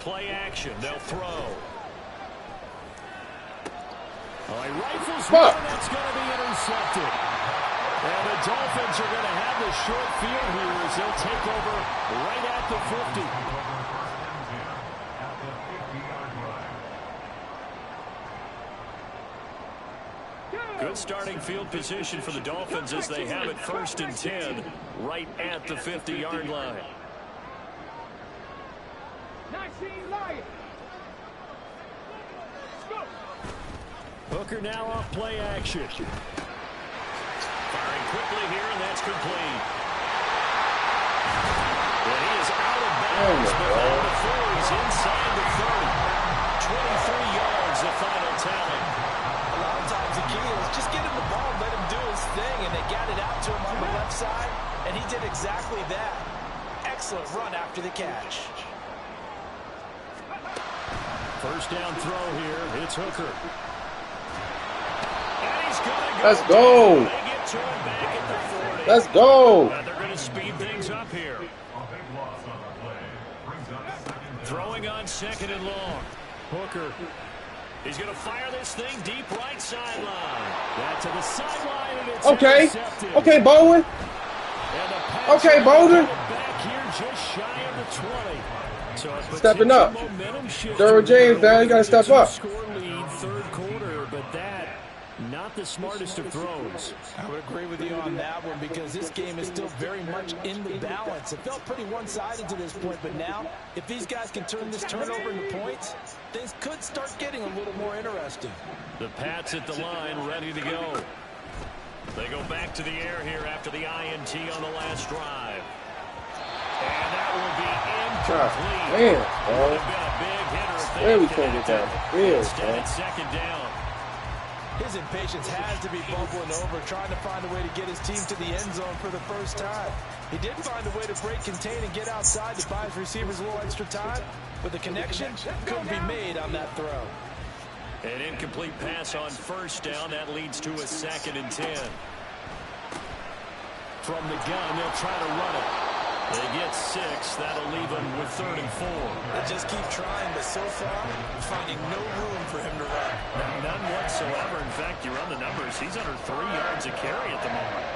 play action. They'll throw. Oh, he rifles one, and that's going to be intercepted. And the Dolphins are going to have the short field here as they'll take over right at the 50. Good starting field position for the Dolphins as they have it 1st and 10 right at the 50-yard line. Hooker now off play action. Firing quickly here, and that's complete. And he is out of bounds, but now the 4 is inside the 30. 23 yards, the final tally. A lot of times the key is just get him the ball, let him do his thing, and they got it out to him on the left side, and he did exactly that. Excellent run after the catch. First down throw here. It's Hooker. And he's gonna go. Let's go. They get to him back at the 40. Let's go. They're going to speed things up here. Throwing on 2nd and long. Hooker. He's going to fire this thing deep right sideline. Back to the sideline, and it's intercepted. Okay, Bowen. Okay, Bowen. Back here just shy of the 20. So stepping up. Derwin James, man, you got to step up. Score lead, 3rd quarter, but that not the smartest of throws. I would agree with you on that one because this game is still very much in the balance. It felt pretty one-sided to this point, but now if these guys can turn this turnover into points, things could start getting a little more interesting. The Pats at the line, ready to go. They go back to the air here after the INT on the last drive. And that will be incomplete. Man, bro. They've got a big hitter if There we can't get down the field, instead it's 2nd down. His impatience has to be bubbling over, trying to find a way to get his team to the end zone for the first time. He did find a way to break, contain, and get outside to buy his receivers a little extra time, but the connection couldn't be made on that throw. An incomplete pass on 1st down. That leads to a 2nd and 10. From the gun, they'll try to run it. They get 6. That'll leave them with 3rd and 4. They just keep trying, but so far, finding no room for him to run. None whatsoever. In fact, you run the numbers. He's under 3 yards a carry at the moment.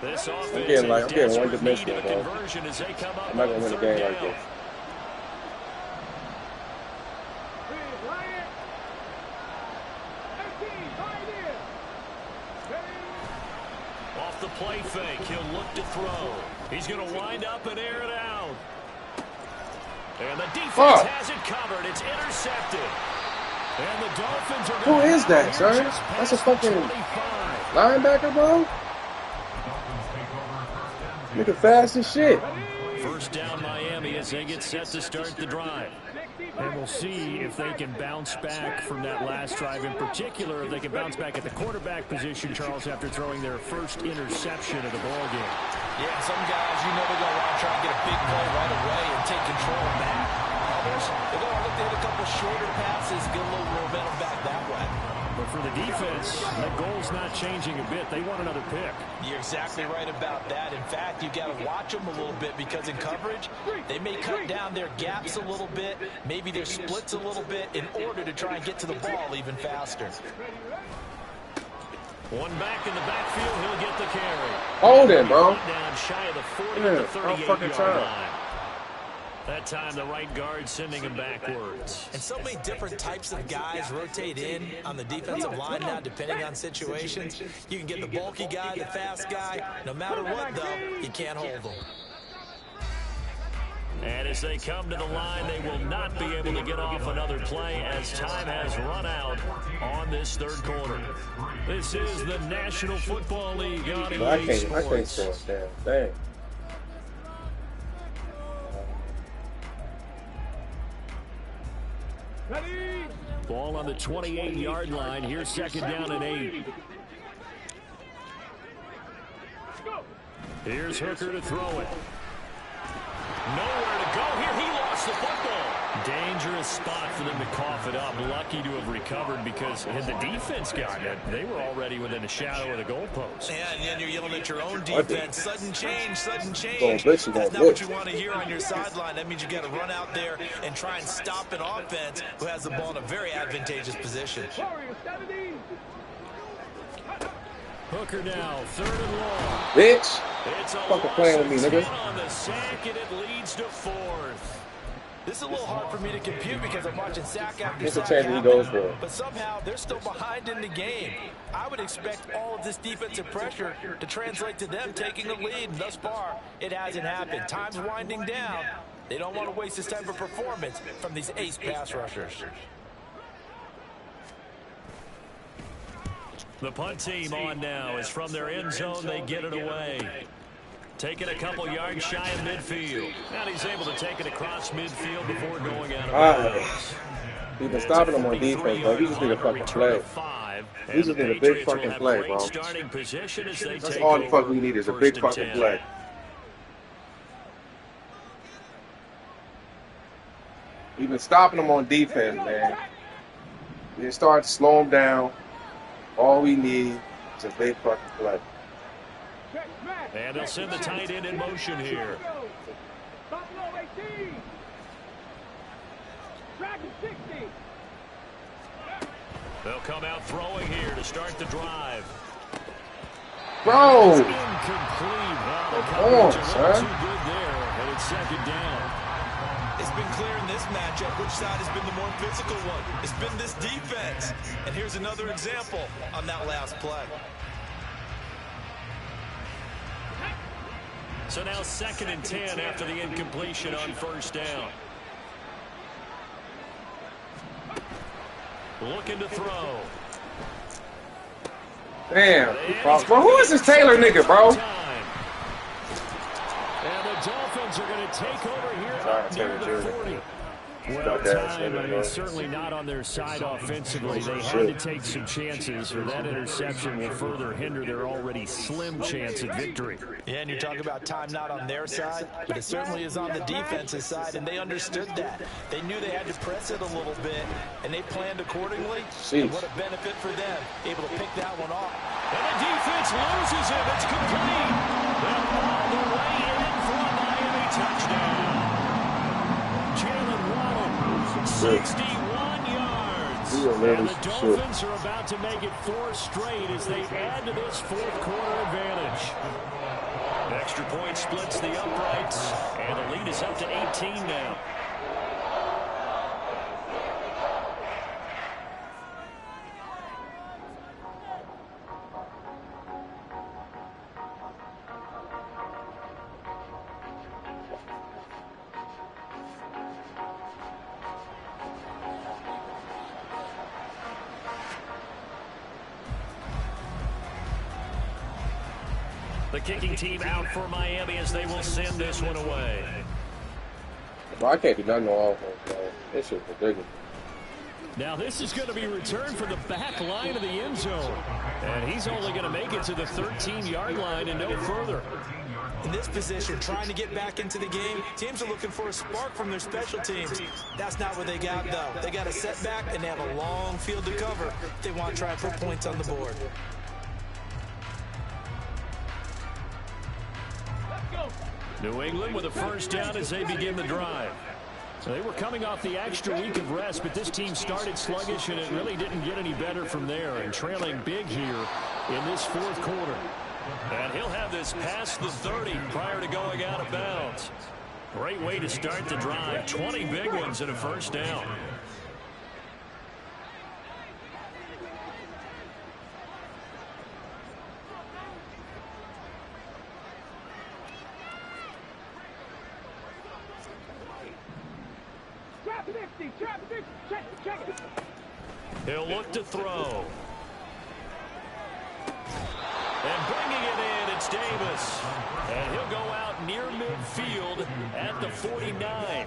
This offense I'm getting one-dimensional, bro. conversion as they come up I'm not going to win a game like this. Off the play fake, he'll look to throw. He's going to wind up and air it out. And the defense has it covered. It's intercepted. And the Dolphins are Who is that, sir? That's a fucking linebacker, bro? Nigga fast as shit. First down Miami as they get set to start the drive. And we'll see if they can bounce back from that last drive. In particular, if they can bounce back at the quarterback position, Charles, after throwing their first interception of the ballgame. Yeah, some guys, you know they're going to want to try and get a big play right away and take control back. Others, they're going to look to hit a couple shorter passes, get a little momentum back that way. But for the defense, the goal's not changing a bit. They want another pick. You're exactly right about that. In fact, you got to watch them a little bit because in coverage, they may cut down their gaps a little bit, maybe their splits a little bit in order to try and get to the ball even faster. One back in the backfield, he'll get the carry. Hold it, bro. Down shy of the 40 Yeah, to the 38-yard time. line. That time, the right guard sending him backwards. And so many different types of guys rotate in on the defensive line now, depending on situations. You can get the bulky guy, the fast guy. No matter what, though, you can't hold them. And as they come to the line, they will not be able to get off another play as time has run out on this 3rd quarter. This is the National Football League on EA Sports. I can't say it down. Dang. Ball on the 28-yard line. Here's 2nd down and 8. Here's Hooker to throw it. Nowhere to go here. He lost the football. Dangerous spot for them to cough it up. Lucky to have recovered because had the defense gotten it, they were already within a shadow of the goalpost. Yeah, and then you're yelling at your own defense. Sudden change, sudden change. That's not what you want to hear on your sideline. That means you got to run out there and try and stop an offense who has the ball in a very advantageous position. Hooker now, 3rd and long. Bitch. It's a Fucking playing with me, nigga. on the sack, and it leads to 4th. This is a little hard for me to compute because I'm watching sack after What's the sack change he happen, goes for? but somehow they're still behind in the game. I would expect all of this defensive pressure to translate to them taking a lead, and thus far, it hasn't happened. Time's winding down. They don't want to waste this type of performance from these ace pass rushers. The punt team on now is from their end zone. They get it away. Taking a couple yards shy of midfield. Now he's able to take it across midfield before going out of bounds. He's been stopping him on defense, bro. He just need a fucking play. He just need a big fucking play, bro. That's all the fuck we need is a big fucking play. We've been stopping him on defense, man. We start to slow him down. All we need is a big fucking play. And they'll send the tight end in motion here. They'll come out throwing here to start the drive. Bro! It's incomplete. Well, the coverage a little too good there, and it's 2nd down. It's been clear in this matchup which side has been the more physical one. It's been this defense. And here's another example on that last play. So now 2nd and 10 after the incompletion on 1st down. Looking to throw. Damn. Bro, who is this Taylor nigga, bro? And the Dolphins are going to take over here near the 40. Well, time, I mean, certainly not on their side offensively. They had to take some chances, or that interception will further hinder their already slim chance at victory. Yeah, and you're talking about time not on their side, but it certainly is on the defensive side, and they understood that. They knew they had to press it a little bit, and they planned accordingly. And what a benefit for them, able to pick that one off. And the defense loses it. It's complete. They're all the way in for a Miami touchdown. 61 yards. And the Dolphins are about to make it 4 straight as they add to this 4th quarter advantage. Extra point splits the uprights, and the lead is up to 18 now. The kicking team out for Miami as they will send this one away. Bro, I can't do nothing on offense, bro. This shit's ridiculous. Now this is going to be returned from the back line of the end zone. And he's only going to make it to the 13-yard line and no further. In this position, trying to get back into the game, teams are looking for a spark from their special teams. That's not what they got, though. They got a setback, and they have a long field to cover if they want to try and put points on the board. New England with a 1st down as they begin the drive. So they were coming off the extra week of rest, but this team started sluggish, and it really didn't get any better from there, and trailing big here in this 4th quarter. And he'll have this past the 30 prior to going out of bounds. Great way to start the drive. 20 big ones and a 1st down. He'll look to throw. And bringing it in, it's Davis. And he'll go out near midfield at the 49.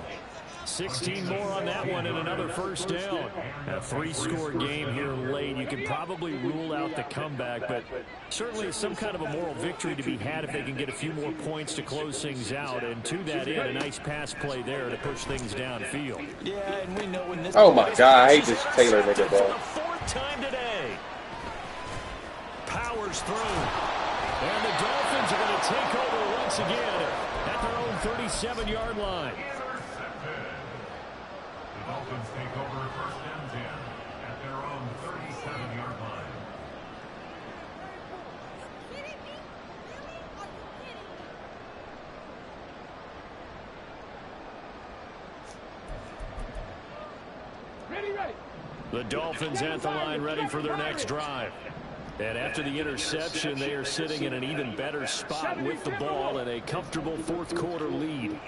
16 more on that one and another first down. A 3-score game here late. You can probably rule out the comeback, but certainly some kind of a moral victory to be had if they can get a few more points to close things out. And to that end, a nice pass play there to push things downfield. Yeah, and we know when this. Oh my God, I hate this Taylor nigga, bro. For the 4th time today. Powers through. And the Dolphins are going to take over once again at their own 37-yard line. The Dolphins take over 1st and 10 at their own 37-yard line. Ready. The Dolphins at the line ready for their next drive. And after the interception, they are sitting in an even better spot with the ball and a comfortable 4th quarter lead.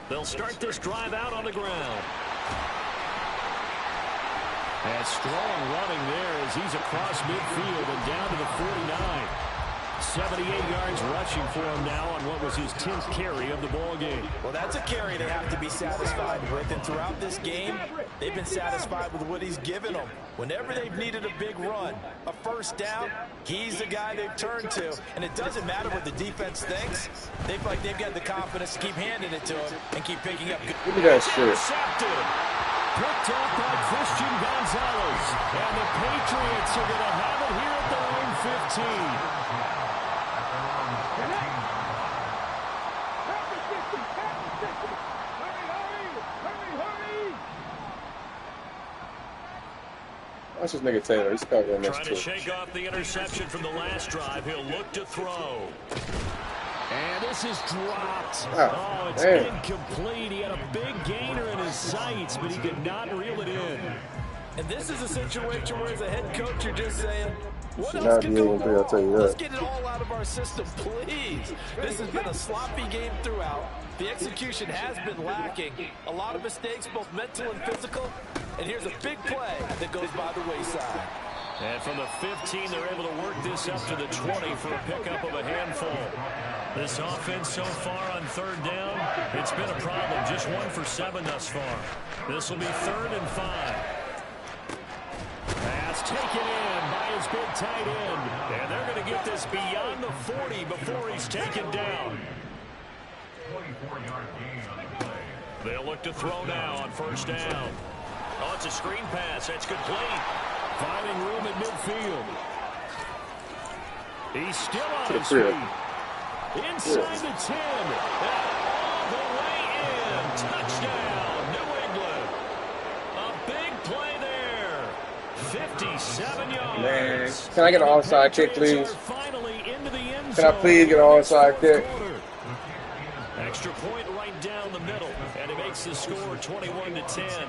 They'll start this drive out on the ground. And strong running there as he's across midfield and down to the 49. 78 yards rushing for him now on what was his 10th carry of the ball game. Well, that's a carry they have to be satisfied with, and throughout this game, they've been satisfied with what he's given them. Whenever they've needed a big run, a first down, he's the guy they've turned to, and it doesn't matter what the defense thinks. They feel like they've got the confidence to keep handing it to him and keep picking up good. Give me that shit. Intercepted. Picked up by Christian Gonzalez, and the Patriots are going to have it here at their own 15. Watch this nigga Taylor. He's covering this Trying to shake off the interception from the last drive. He'll look to throw. And this is dropped. Oh, it's incomplete. He had a big gainer in his sights, but he could not reel it in. And this is a situation where as a head coach, you're just saying, what else can go wrong? Let's get it all out of our system, please. This has been a sloppy game throughout. The execution has been lacking. A lot of mistakes, both mental and physical. And here's a big play that goes by the wayside. And from the 15, they're able to work this up to the 20 for a pickup of a handful. This offense so far on 3rd down, it's been a problem. Just 1 for 7 thus far. This will be 3rd and 5. Pass taken in by his big tight end. And they're going to get this beyond the 40 before he's taken down. 24-yard gain on the play. They'll look to throw now on 1st down. Oh, it's a screen pass. That's complete. Finding room at midfield. He's still on his feet. Inside the 10. All the way in. Touchdown, New England. A big play there. 57 yards. Man, can I get an onside kick, please? Can I please get an onside kick? Extra point right down the middle, and it makes the score 21-10.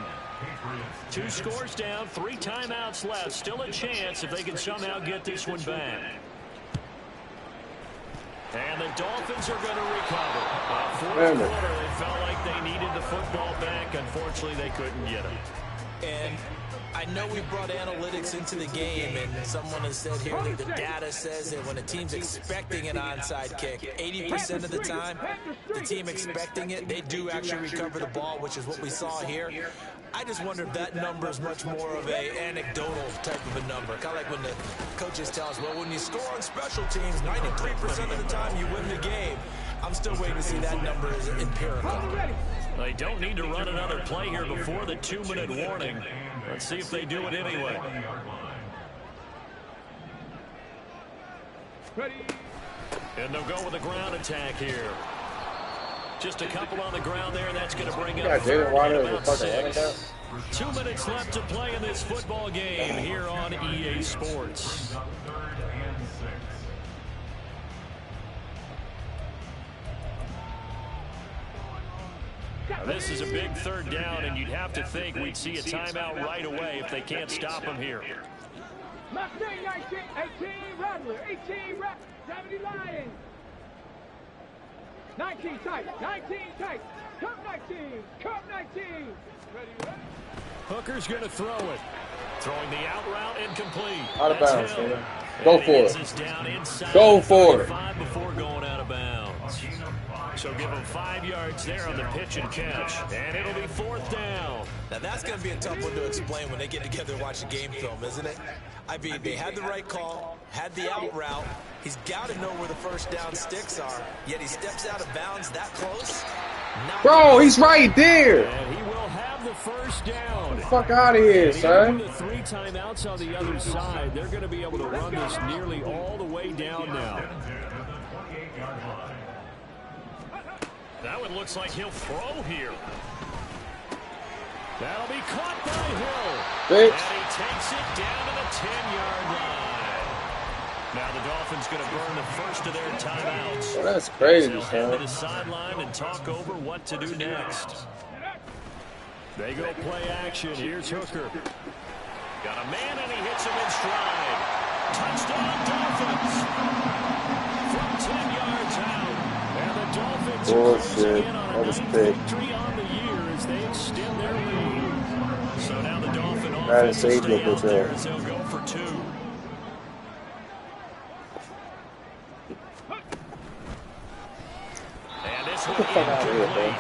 2 scores down, 3 timeouts left. Still a chance if they can somehow get this one back. And the Dolphins are going to recover. 4th quarter, it felt like they needed the football back. Unfortunately, they couldn't get it. And I know we brought analytics into the game, and someone has said here that the data says that when a team's expecting an onside kick, 80% of the time, the team expecting it, they do actually recover the ball, which is what we saw here. I just wonder if that number is much more of a anecdotal type of a number. Kind of like when the coaches tell us, well, when you score on special teams, 93% of the time you win the game. I'm still waiting to see that number is empirical. They don't need to run another play here before the 2-minute warning. Let's see if they do it anyway. And they'll go with a ground attack here. Just a couple on the ground there, and that's going to bring it up about 6. 2 minutes left to play in this football game here on EA Sports. Now, this is a big 3rd down, and you'd have to think we'd see a timeout right away if they can't stop him here. Mustang 19, 18 Rattler, 18 70 Lions. 19 tight, 19 tight. Cup 19, Cup 19. Ready. Hooker's going to throw it. Throwing the out route incomplete. Out of bounds, man. Go for it. Go for it. Before going out of bounds. So give him 5 yards there on the pitch and catch. And it'll be 4th down. Now that's going to be a tough one to explain when they get together and watch a game film, isn't it? I mean, they had the right call, had the out route. He's got to know where the first down sticks are, yet he steps out of bounds that close. Bro, he's right there. And he will have the first down. Get the fuck out of here, son. With the 3 timeouts on the other side, they're going to be able to run this nearly all the way down now. That one looks like he'll throw here. That'll be caught by Hill. Bitch. And he takes it down to the 10-yard line. Now the Dolphins going to burn the first of their timeouts. Oh, that's crazy, They'll head to son. the sideline and talk over what to do next. They go play action. Here's Hooker. Got a man and he hits him in stride. Touchdown Dolphins. From 10 yards out. And the Dolphins are closing in on a nice victory on the year as they extend their lead. So now the Dolphin offense will stay out there as they'll go for 2. And this will be incomplete.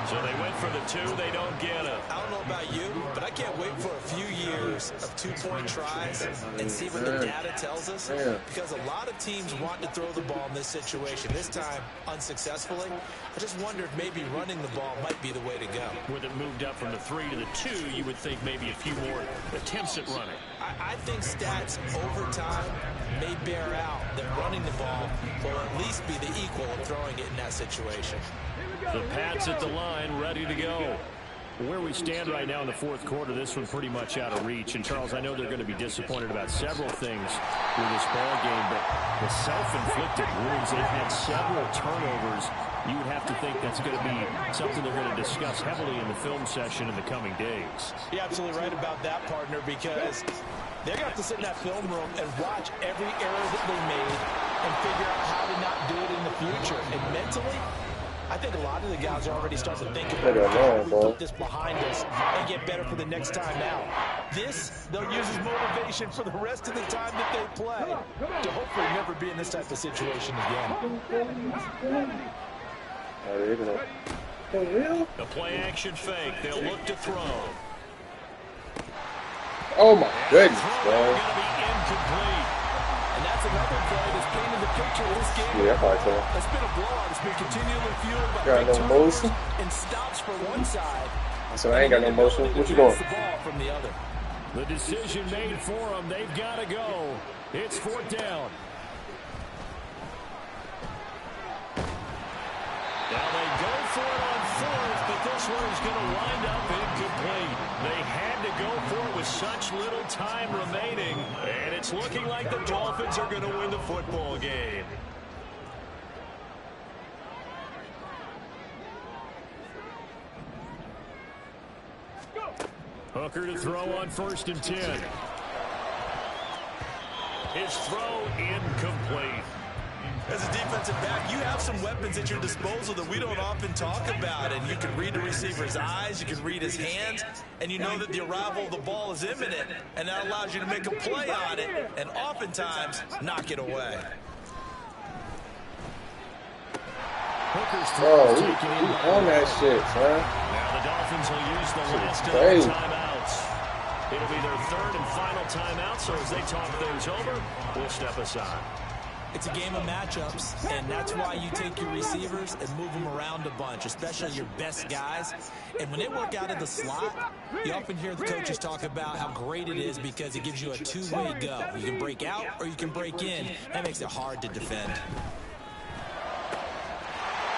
So they went for the 2, they don't get it. I don't know about you, but I can't wait for a few years of 2-point tries and see what the data tells us. Because a lot of teams want to throw the ball in this situation. This time, unsuccessfully. I just wonder if maybe running the ball might be the way to go. With it moved up from the 3 to the 2, you would think maybe a few more attempts at running. I think stats over time may bear out that running the ball will at least be the equal of throwing it in that situation. The Pats at the line, ready to go. Where we stand right now in the 4th quarter, this one pretty much out of reach. And, Charles, I know they're going to be disappointed about several things with this ball game, but the self-inflicted wounds, they've had several turnovers. You would have to think that's going to be something they're going to discuss heavily in the film session in the coming days. You're absolutely right about that, partner, because they're going to have to sit in that film room and watch every error that they made and figure out how to not do it in the future. And mentally, I think a lot of the guys are already starting to think about how we put this behind us and get better for the next time out. This, they'll use as motivation for the rest of the time that they play to hopefully never be in this type of situation again. The play action fake. They'll look to throw. Oh my goodness, bro. Going to be incomplete. And that's another play that's painted the picture of this game. Yeah, I thought so. It's been a blowout. It's been continually fueled by Got big no turnovers motion? and stops for one side. So I ain't got no motion. What you doing? The ball from the other. The decision made for them. They've got to go. It's 4th down. Now they go for it on 4th, but this one is going to wind up incomplete. They had to go for it with such little time remaining, and it's looking like the Dolphins are going to win the football game. Hooker to throw on 1st and 10. His throw incomplete. As a defensive back, you have some weapons at your disposal that we don't often talk about. And you can read the receiver's eyes, you can read his hands, and you know that the arrival of the ball is imminent. And that allows you to make a play on it and oftentimes knock it away. Hooker's Bro, throw we taken in. on that shit, son. Now the Dolphins will use the last of their timeouts. It'll be their 3rd and final timeout, so as they talk things over, we'll step aside. It's a game of matchups, and that's why you take your receivers and move them around a bunch, especially your best guys. And when they work out of the slot, you often hear the coaches talk about how great it is because it gives you a two-way go. You can break out or you can break in. That makes it hard to defend.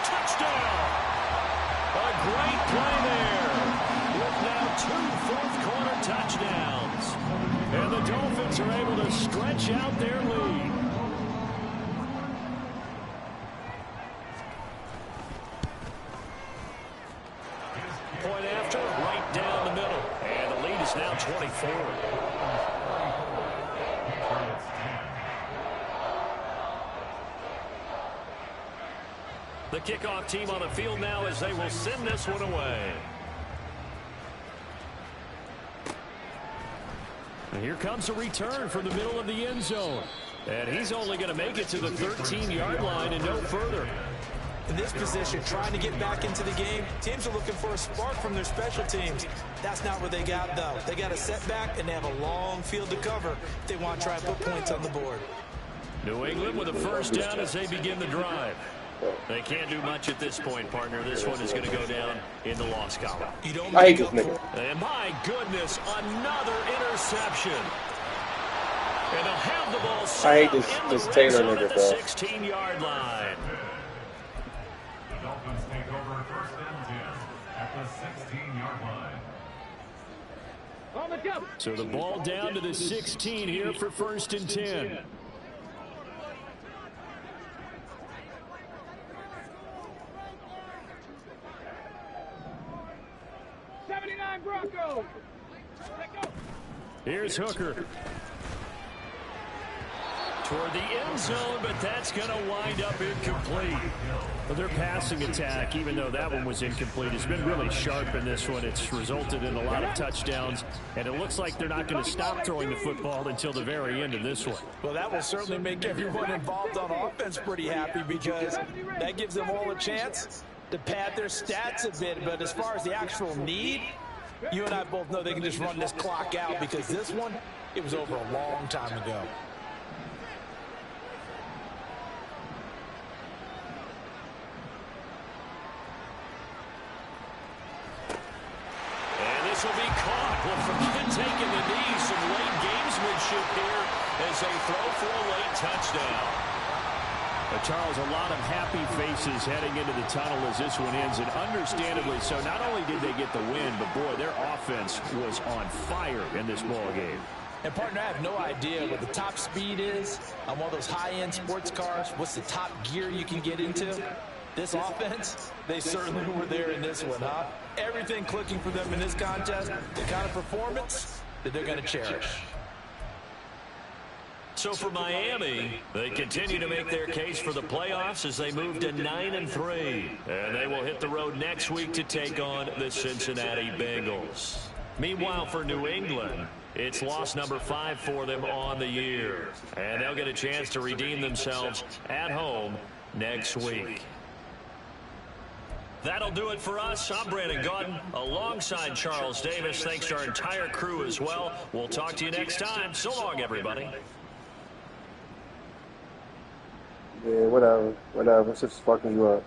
Touchdown! A great play there. With now 2 fourth-quarter touchdowns. And the Dolphins are able to stretch out their lead. Point after, right down the middle. And the lead is now 24. The kickoff team on the field now as they will send this one away. And here comes a return from the middle of the end zone. And he's only going to make it to the 13-yard line and no further. In this position, trying to get back into the game, teams are looking for a spark from their special teams. That's not what they got, though. They got a setback, and they have a long field to cover if they want to try and put points on the board. New England with a first down as they begin the drive. They can't do much at this point, partner. This one is going to go down in the loss column. You don't I hate make this up nigga. for it. And my goodness, another interception. And they'll have the ball set I hate up in this the Taylor red zone nigga, at the bro. 16-yard line. The Dolphins take over first and 10 at the 16-yard line. On the jump. So the ball down to the 16 here for first and 10. Broncos. Here's Hooker. Toward the end zone, but that's going to wind up incomplete. Well, their passing attack, even though that one was incomplete, has been really sharp in this one. It's resulted in a lot of touchdowns, and it looks like they're not going to stop throwing the football until the very end of this one. Well, that will certainly make everyone involved on offense pretty happy because that gives them all a chance to pad their stats a bit. But as far as the actual need, you and I both know they can just run this clock out because this one, it was over a long time ago. And this will be caught. Well, forget taking the knee. Some late gamesmanship here as they throw for a late touchdown. Charles, a lot of happy faces heading into the tunnel as this one ends, and understandably so. Not only did they get the win, but boy, their offense was on fire in this ball game. And partner, I have no idea what the top speed is on one of those high-end sports cars. What's the top gear you can get into? This offense, they certainly were there in this one, huh? Everything clicking for them in this contest, the kind of performance that they're going to cherish. So for Miami, they continue to make their case for the playoffs as they move to 9-3. And they will hit the road next week to take on the Cincinnati Bengals. Meanwhile, for New England, it's loss number 5 for them on the year. And they'll get a chance to redeem themselves at home next week. That'll do it for us. I'm Brandon Gaudin alongside Charles Davis. Thanks to our entire crew as well. We'll talk to you next time. So long, everybody. Yeah, whatever. It's just fucking you up.